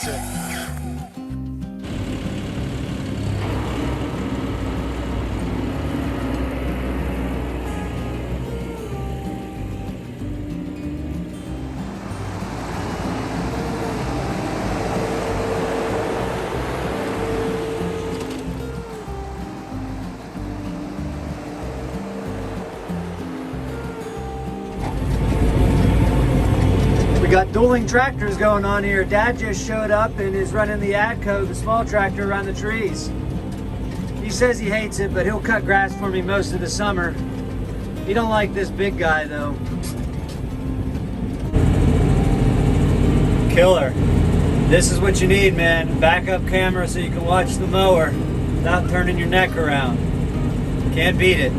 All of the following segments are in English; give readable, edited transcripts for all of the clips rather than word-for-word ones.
it. We got dueling tractors going on here. Dad just showed up and is running the AGCO, the small tractor, around the trees. He says he hates it, but he'll cut grass for me most of the summer. He don't like this big guy though. Killer. This is what you need, man. Backup camera so you can watch the mower without turning your neck around. Can't beat it.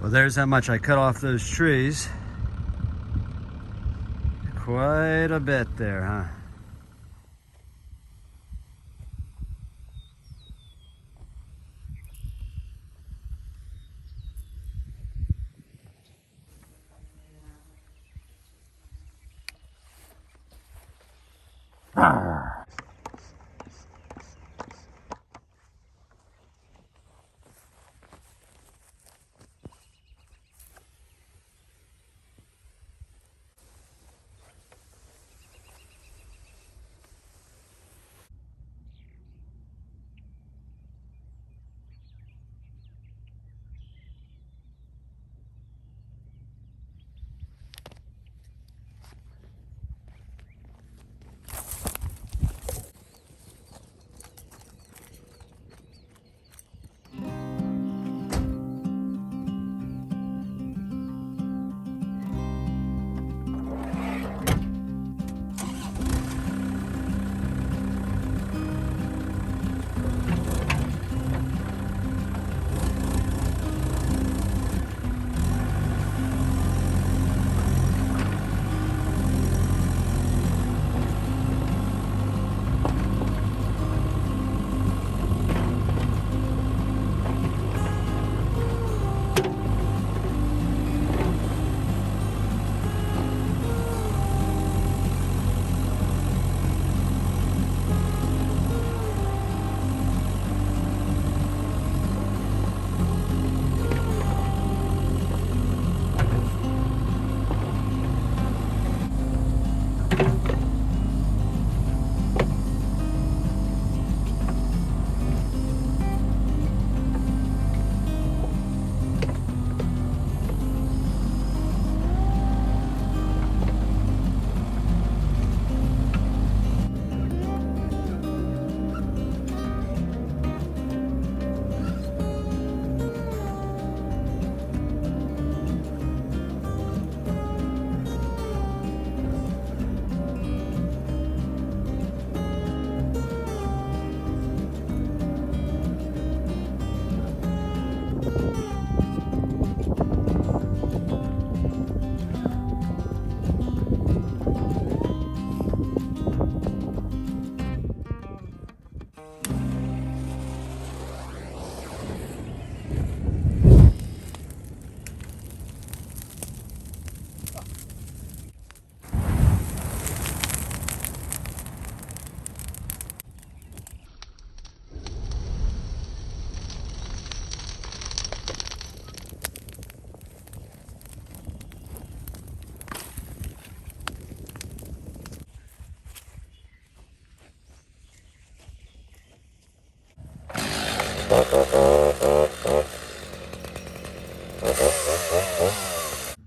Well, there's how much I cut off those trees. Quite a bit there, huh?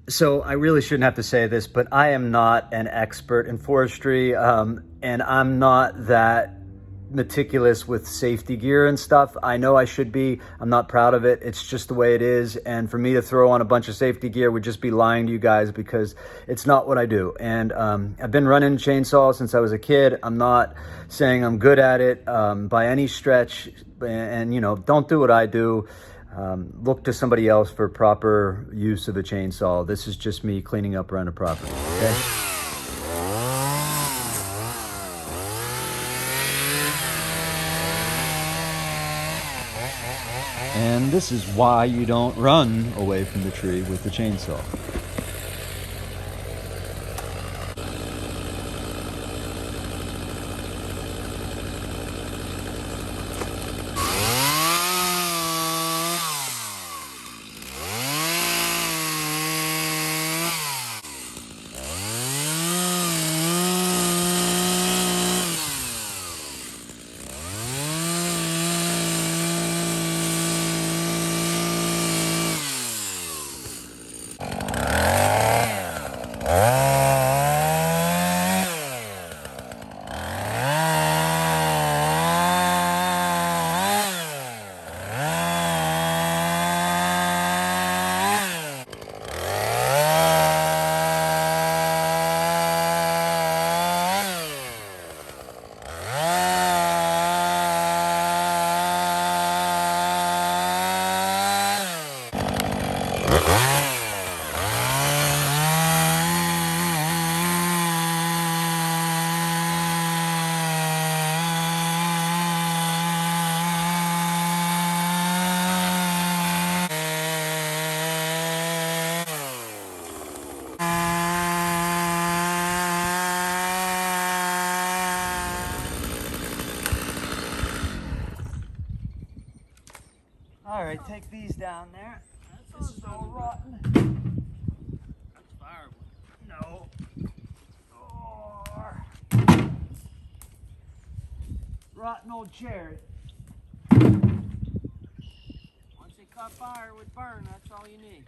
So I really shouldn't have to say this, but I am not an expert in forestry, and I'm not that meticulous with safety gear and stuff. I know I should be. I'm not proud of it. It's just the way it is. And for me to throw on a bunch of safety gear would just be lying to you guys, because it's not what I do. And I've been running chainsaws since I was a kid. I'm not saying I'm good at it by any stretch. And you know, don't do what I do. Look to somebody else for proper use of a chainsaw. This is just me cleaning up around a property, okay? And this is why you don't run away from the tree with the chainsaw. All right, take these down there. This is all rotten. That's firewood. No. Oh. Rotten old cherry. Once it caught fire, it would burn. That's all you need.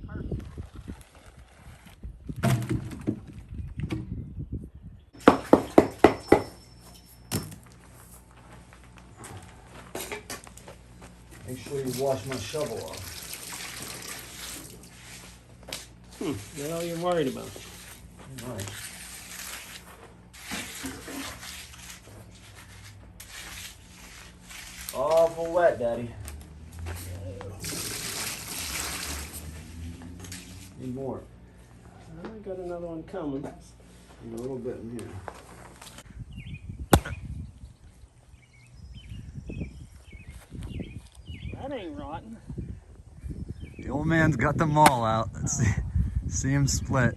Perfect. Make sure you wash my shovel off. What all you worried about? All right. Awful wet, Daddy. Need more. I got another one coming. And a little bit in here. That ain't rotten. The old man's got them all out. Let's see him split.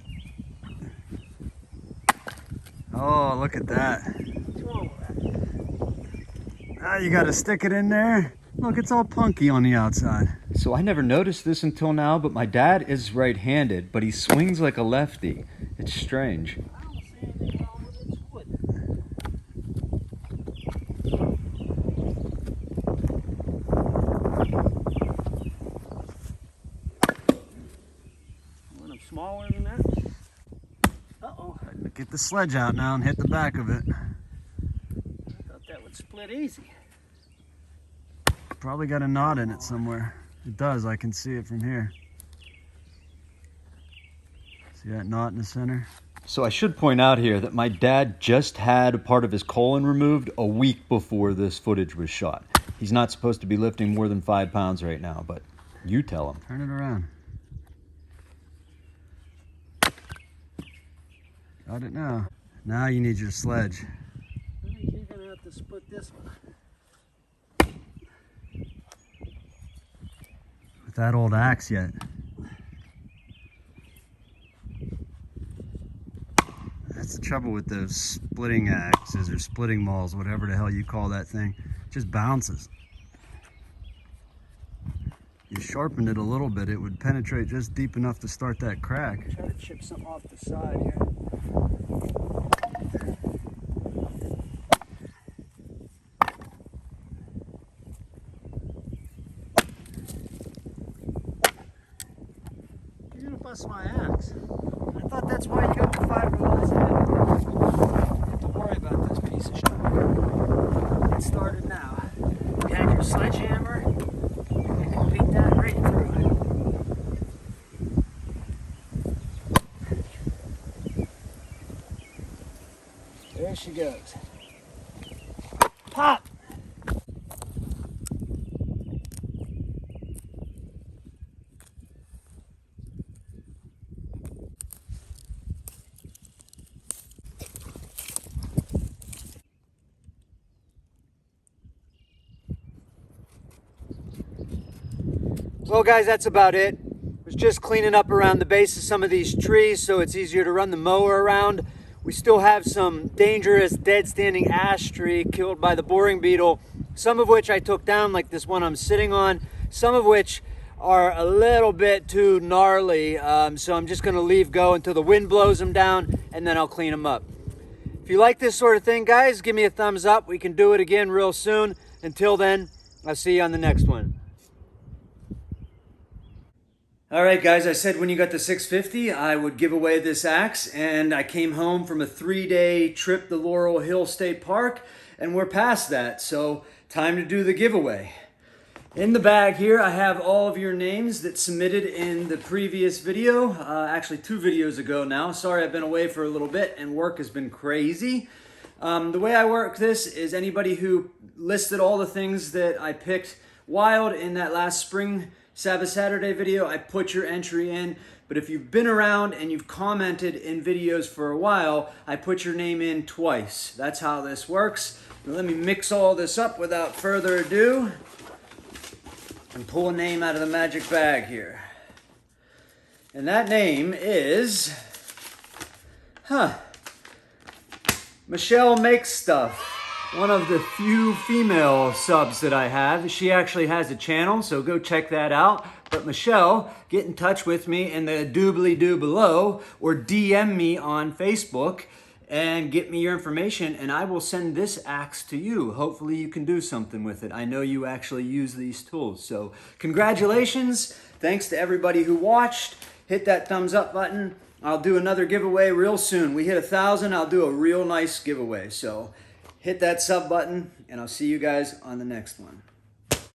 Oh, look at that. What's wrong with that? Ah, you gotta stick it in there. Look, it's all punky on the outside. So I never noticed this until now, but my dad is right-handed, but he swings like a lefty. It's strange. I don't see anything wrong with its wood. Want them smaller than that? Uh-oh. Get the sledge out now and hit the back of it. I thought that would split easy. Probably got a knot in it somewhere. It does, I can see it from here. See that knot in the center? So I should point out here that my dad just had a part of his colon removed a week before this footage was shot. He's not supposed to be lifting more than 5 pounds right now, but you tell him. Turn it around. Got it now. Now you need your sledge. I think you're gonna have to split this one. With that old axe yet. That's the trouble with those splitting axes or splitting mauls, whatever the hell you call that thing. It just bounces. You sharpened it a little bit, it would penetrate just deep enough to start that crack. Try to chip something off the side here. You're gonna bust my axe. I thought that's why you got the fiberglass There she goes. Pop! Well guys, that's about it. Was just cleaning up around the base of some of these trees so it's easier to run the mower around. We still have some dangerous dead standing ash tree killed by the boring beetle, some of which I took down, like this one I'm sitting on, some of which are a little bit too gnarly, so I'm just gonna leave go until the wind blows them down and then I'll clean them up. If you like this sort of thing, guys, give me a thumbs up. We can do it again real soon. Until then, I'll see you on the next one. All right, guys, I said when you got the 650, I would give away this axe, and I came home from a 3-day trip to Laurel Hill State Park, and we're past that, so time to do the giveaway. In the bag here, I have all of your names that submitted in the previous video, actually 2 videos ago now. Sorry, I've been away for a little bit, and work has been crazy. The way I work this is anybody who listed all the things that I picked wild in that last spring Sabbath Saturday video, I put your entry in. But if you've been around and you've commented in videos for a while, I put your name in twice. That's how this works. Now let me mix all this up without further ado and pull a name out of the magic bag here. And that name is, Michelle Makes Stuff. One of the few female subs that I have. She actually has a channel, so go check that out. But Michelle, get in touch with me in the doobly-doo below or DM me on Facebook and get me your information and I will send this axe to you. Hopefully you can do something with it. I know you actually use these tools. So congratulations. Thanks to everybody who watched. Hit that thumbs up button. I'll do another giveaway real soon. We hit 1,000, I'll do a real nice giveaway. So hit that sub button, and I'll see you guys on the next one.